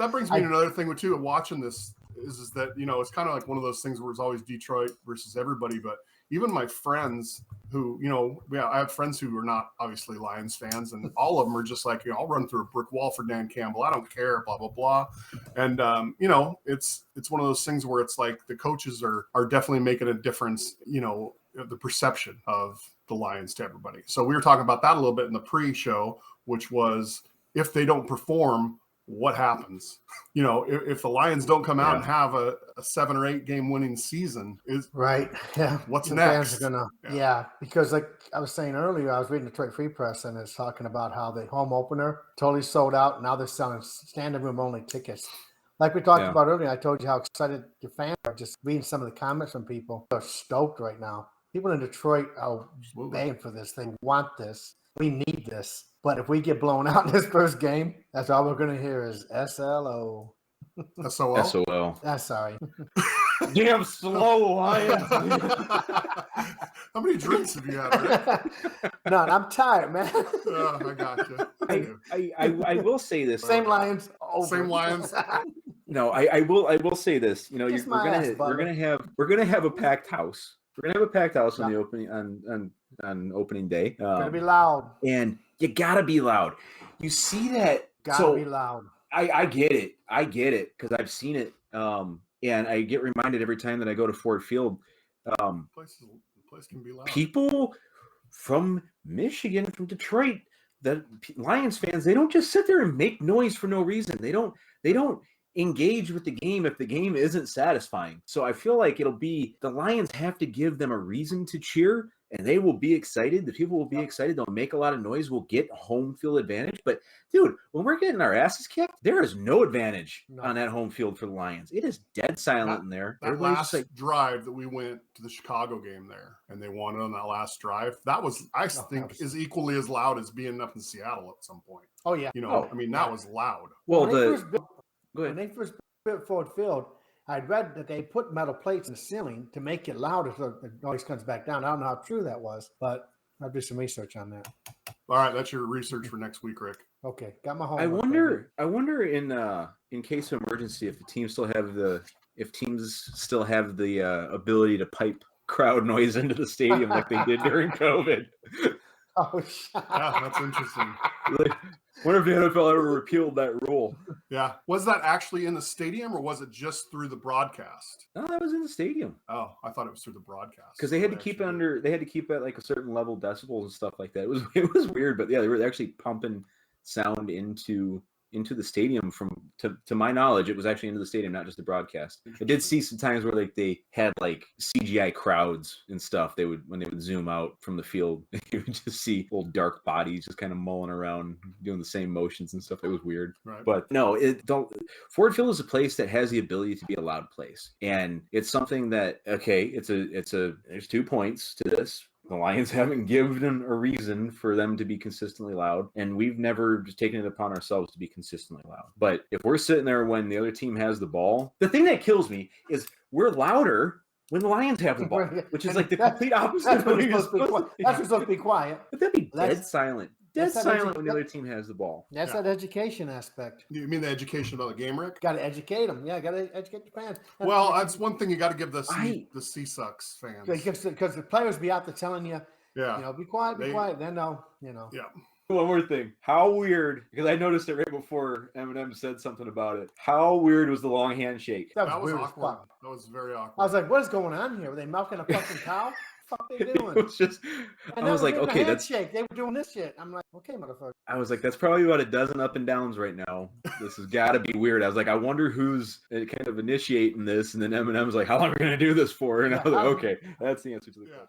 That brings me to another thing too. Watching this is that it's kind of like one of those things where it's always Detroit versus everybody. But even my friends who I have friends who are not obviously Lions fans, and all of them are just like, I'll run through a brick wall for Dan Campbell. I don't care, blah blah blah. And it's one of those things where it's like the coaches are definitely making a difference. The perception of the Lions to everybody. So we were talking about that a little bit in the pre-show, which was if they don't perform, what happens? If the Lions don't come out and have a 7 or 8 game winning season, right? Yeah. What's the next? Fans are gonna, because like I was saying earlier, I was reading the Detroit Free Press and it's talking about how the home opener totally sold out. Now they're selling standing room only tickets. Like we talked about earlier, I told you how excited the fans are. Just reading some of the comments from people, they're stoked right now. People in Detroit are begging for this. They want this. We need this. But if we get blown out in this first game, that's all we're going to hear is SLO. SOL? SOL. Sorry. Damn slow, Lions. How many drinks have you had, Rick? None. I'm tired, man. I got you. I will say this. Same Lions. Same Lions. No, I will say this. We're gonna have a packed house. We're gonna have a packed house on the opening on opening day. Gonna be loud. And you gotta be loud. You see that? Gotta be loud. I get it. I get it because I've seen it. And I get reminded every time that I go to Ford Field. The place can be loud. People from Michigan, from Detroit, the Lions fans, they don't just sit there and make noise for no reason. They don't engage with the game if the game isn't satisfying. So I feel like the Lions have to give them a reason to cheer, and they will be excited. The people will be excited. They'll make a lot of noise. We'll get home field advantage. But dude, when we're getting our asses kicked, there is no advantage on that home field for the Lions. It is dead silent in there. That last drive that we went to the Chicago game there, and they won it on that last drive. That was, I think, is equally as loud as being up in Seattle at some point. Oh yeah. That was loud. Well, when they first built Ford Field, I'd read that they put metal plates in the ceiling to make it louder so the noise comes back down. I don't know how true that was, but I'll do some research on that. All right, that's your research for next week, Rick. Okay, got my homework. I wonder in case of emergency if teams still have the ability to pipe crowd noise into the stadium like they did during COVID. Oh, yeah, that's interesting. Wonder if the NFL ever repealed that rule. Yeah. Was that actually in the stadium or was it just through the broadcast? No, that was in the stadium. Oh, I thought it was through the broadcast. Because they had to keep it they had to keep it at like a certain level decibels and stuff like that. It was weird, but yeah, they were actually pumping sound into the stadium to my knowledge. It was actually into the stadium, not just the broadcast. I did see some times where they had like CGI crowds and stuff. When they would zoom out from the field, you would just see little dark bodies just kind of mulling around doing the same motions and stuff. It was weird. Right. But no, Ford Field is a place that has the ability to be a loud place. And it's something that, there's 2 points to this. The Lions haven't given a reason for them to be consistently loud, and we've never just taken it upon ourselves to be consistently loud. But if we're sitting there when the other team has the ball, the thing that kills me is we're louder when the Lions have the ball, which is like the complete opposite. That's supposed to be quiet. But that'd be dead silent. Dead silent when the other team has the ball. That's that education aspect. You mean the education about the game, Rick? Got to educate them. Yeah, got to educate the fans. Well, that's one thing you got to give the C-Sucks fans. Because the players be out there telling you, be quiet, be quiet. Then they'll. Yeah. One more thing. How weird, because I noticed it right before Eminem said something about it. How weird was the long handshake? That was weird awkward. That was very awkward. I was like, what is going on here? Were they milking a fucking cow? What the fuck they doing? It was just, I was like, okay, that's. They were doing this shit. I'm like, okay, motherfucker. I was like, that's probably about a dozen up and downs right now. This has got to be weird. I was like, I wonder who's kind of initiating this. And then Eminem's like, how long are we going to do this for? And I was like, okay, that's the answer to the question.